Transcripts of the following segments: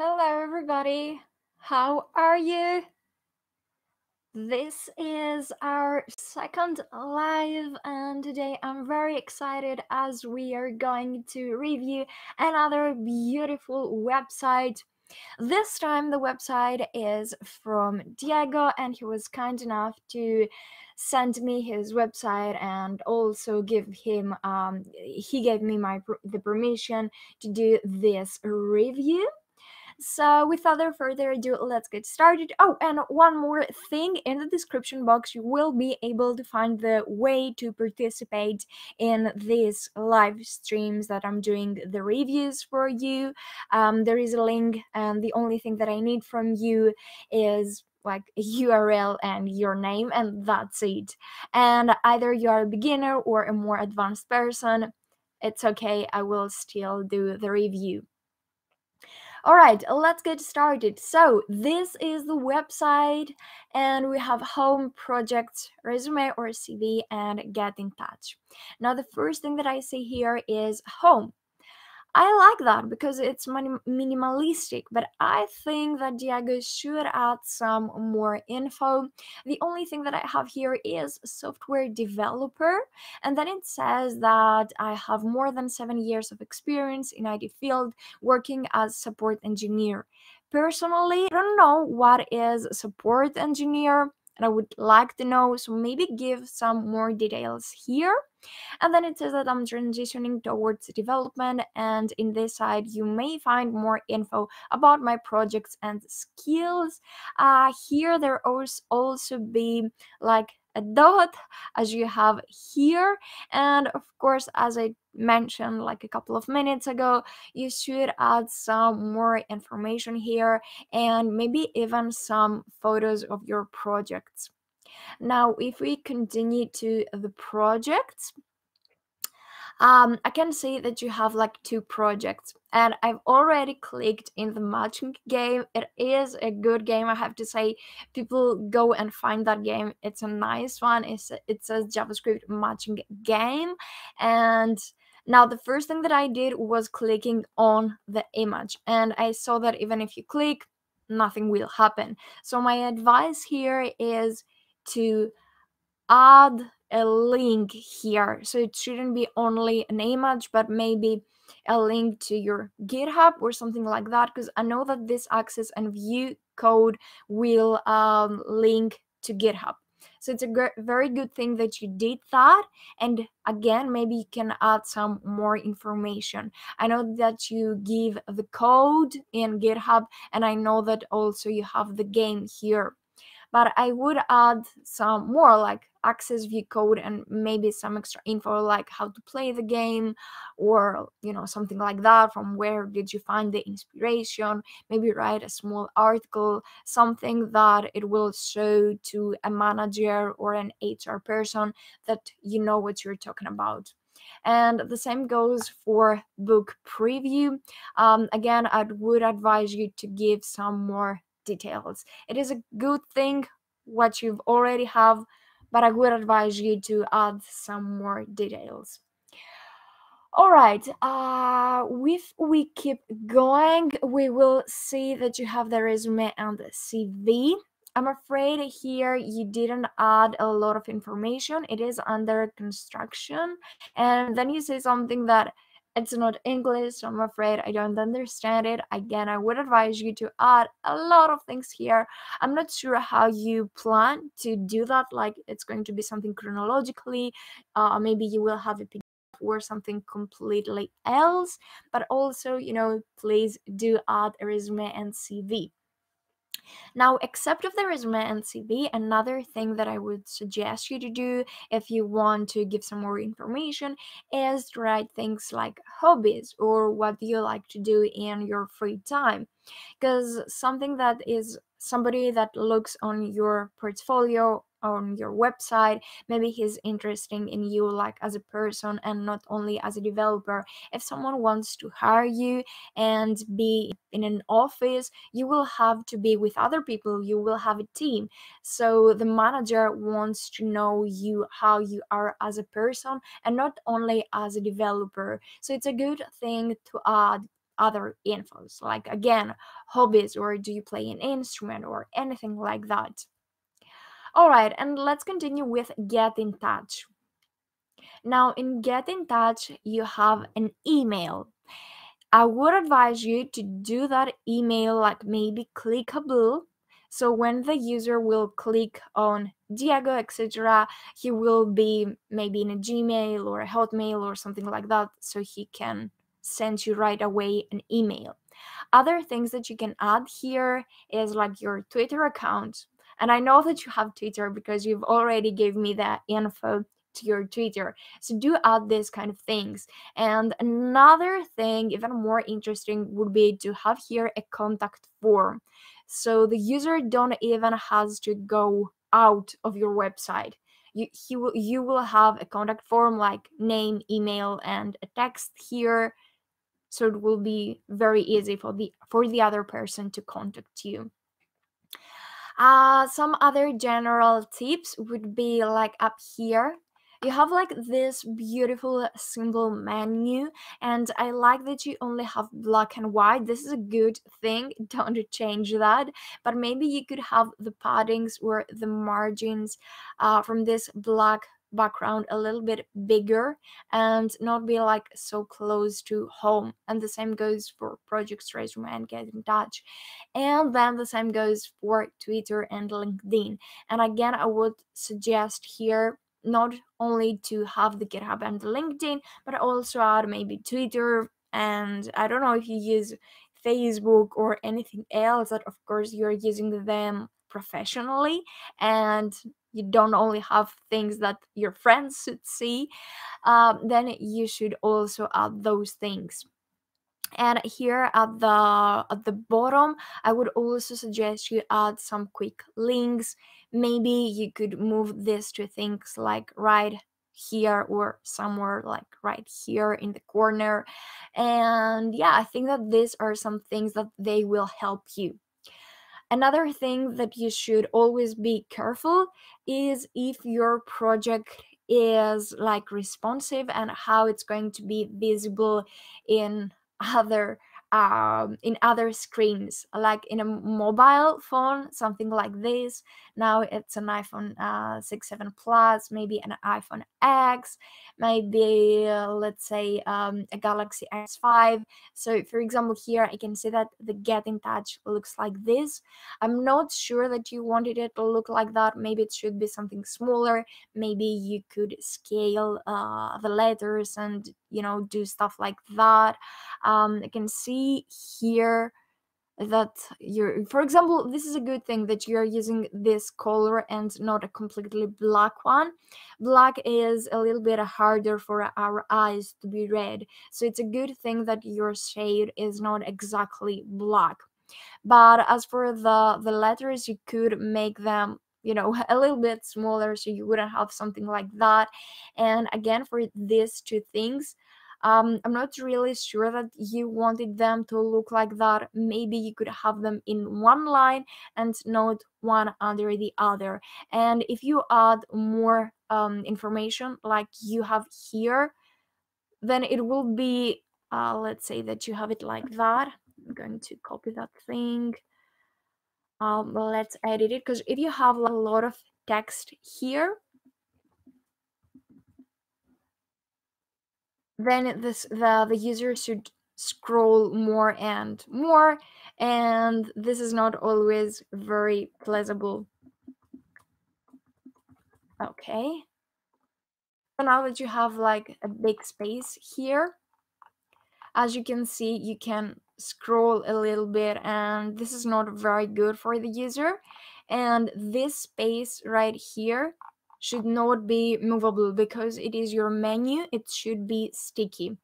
Hello, everybody. How are you? This is our second live, and today I'm very excited as we are going to review another beautiful website. This time, the website is from Diego, and he was kind enough to send me his website and also he gave me the permission to do this review. So, without further ado, let's get started. Oh, and one more thing, in the description box, you will be able to find the way to participate in these live streams that I'm doing the reviews for you. There is a link, and the only thing that I need from you is like a URL and your name, and that's it. And either you're a beginner or a more advanced person, it's okay, I will still do the review. All right, let's get started. So this is the website, and we have home, projects, resume or CV, and get in touch. Now the first thing that I see here is home. I like that because it's minimalistic, but I think that Diego should add some more info. The only thing that I have here is software developer, and then it says that I have more than 7 years of experience in IT field working as support engineer. Personally, I don't know what is support engineer, and I would like to know, so maybe give some more details here. And then it says that I'm transitioning towards development, and in this side you may find more info about my projects and skills. Here there also be like a dot as you have here, and of course, as I mentioned like a couple of minutes ago, you should add some more information here and maybe even some photos of your projects. Now if we continue to the projects, I can see that you have like 2 projects, and I've already clicked in the matching game. It is a good game, I have to say. People go and find that game. It's a nice one. It says JavaScript matching game, and now the first thing that I did was clicking on the image, and I saw that even if you click, nothing will happen. So my advice here is to add a link here, so it shouldn't be only an image but maybe a link to your GitHub or something like that, because I know that this access and view code will link to GitHub. So it's a very good thing that you did that. And again, maybe you can add some more information. I know that you give the code in GitHub, and I know that also you have the game here, but I would add some more like access view code and maybe some extra info like how to play the game, or something like that. From where did you find the inspiration? Maybe write a small article, something that it will show to a manager or an HR person that you know what you're talking about. And the same goes for book preview. Again, I would advise you to give some more details. It is a good thing what you've already have, but I would advise you to add some more details. All right, if we keep going, we will see that you have the resume and the CV. I'm afraid here you didn't add a lot of information. It is under construction, and then you say something that it's not English, so I'm afraid I don't understand it. Again, I would advise you to add a lot of things here. I'm not sure how you plan to do that, like it's going to be something chronologically. Maybe you will have a or something completely else, but also, please do add a resume and CV. Now, except of the resume and CV, another thing that I would suggest you to do if you want to give some more information is to write things like hobbies or what do you like to do in your free time. Because something that is somebody that looks on your portfolio on your website, maybe he's interested in you like as a person and not only as a developer. If someone wants to hire you and be in an office, you will have to be with other people, you will have a team. So the manager wants to know you, how you are as a person and not only as a developer. So it's a good thing to add other infos, like again, hobbies, or do you play an instrument or anything like that. All right, and let's continue with get in touch. Now, in get in touch, you have an email. I would advise you to do that email like maybe clickable. So when the user will click on Diego, etc., he will be maybe in a Gmail or a Hotmail or something like that, so he can send you right away an email. Other things that you can add here is like your Twitter account. And I know that you have Twitter because you've already gave me that info to your Twitter. So do add these kind of things. And another thing, even more interesting, would be to have here a contact form. So the user don't even has to go out of your website. You will have a contact form like name, email, and a text here, so it will be very easy for the other person to contact you. Some other general tips would be like up here. You have like this beautiful symbol menu, and I like that you only have black and white. This is a good thing. Don't change that. But maybe you could have the paddings or the margins from this black background a little bit bigger and not be like so close to home. And the same goes for projects, resume, and get in touch. And then the same goes for Twitter and LinkedIn. And again, I would suggest here not only to have the GitHub and the LinkedIn, but also add maybe Twitter. And I don't know if you use Facebook or anything else, that of course you're using them professionally and you don't only have things that your friends should see, then you should also add those things. And here at the bottom, I would also suggest you add some quick links. Maybe you could move this to things like right here or somewhere like right here in the corner. And yeah, I think that these are some things that they will help you. Another thing that you should always be careful is if your project is like responsive and how it's going to be visible in other in other screens, like in a mobile phone, something like this. Now it's an iPhone 6 7 plus, maybe an iPhone X, maybe let's say a Galaxy S5. So for example, here I can see that the get in touch looks like this. I'm not sure that you wanted it to look like that. Maybe it should be something smaller. Maybe you could scale the letters and, you know, do stuff like that. I can see here that you're, for example, this is a good thing that you're using this color and not a completely black one. Black is a little bit harder for our eyes to be read, so it's a good thing that your shade is not exactly black. But as for the letters, you could make them, you know, a little bit smaller so you wouldn't have something like that. And again, for these two things, I'm not really sure that you wanted them to look like that. Maybe you could have them in one line and not one under the other. And if you add more information like you have here, then it will be, let's say that you have it like that. I'm going to copy that thing. Let's edit it, because if you have a lot of text here, then the user should scroll more and more, and this is not always very pleasurable. Okay, so now that you have like a big space here, as you can see, you can scroll a little bit, and this is not very good for the user. And this space right here should not be movable because it is your menu. It should be sticky.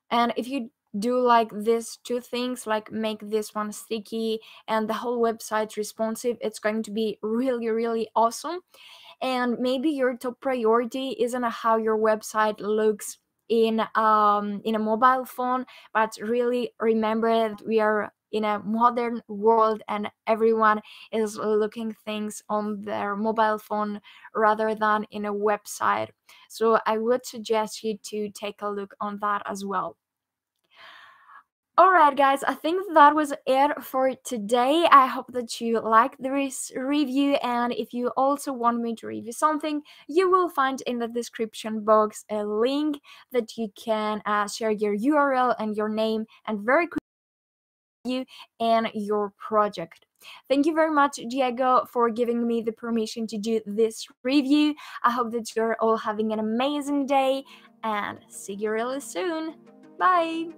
And if you do like these two things, like make this one sticky and the whole website responsive, it's going to be really, really awesome. And maybe your top priority isn't how your website looks in a mobile phone, but really remember that we are in a modern world and everyone is looking things on their mobile phone rather than in a website. So I would suggest you to take a look on that as well. Alright, guys, I think that was it for today. I hope that you liked this review, and if you also want me to review something, you will find in the description box a link that you can share your URL and your name, and very quickly you and your project. Thank you very much, Diego, for giving me the permission to do this review. I hope that you're all having an amazing day, and see you really soon. Bye!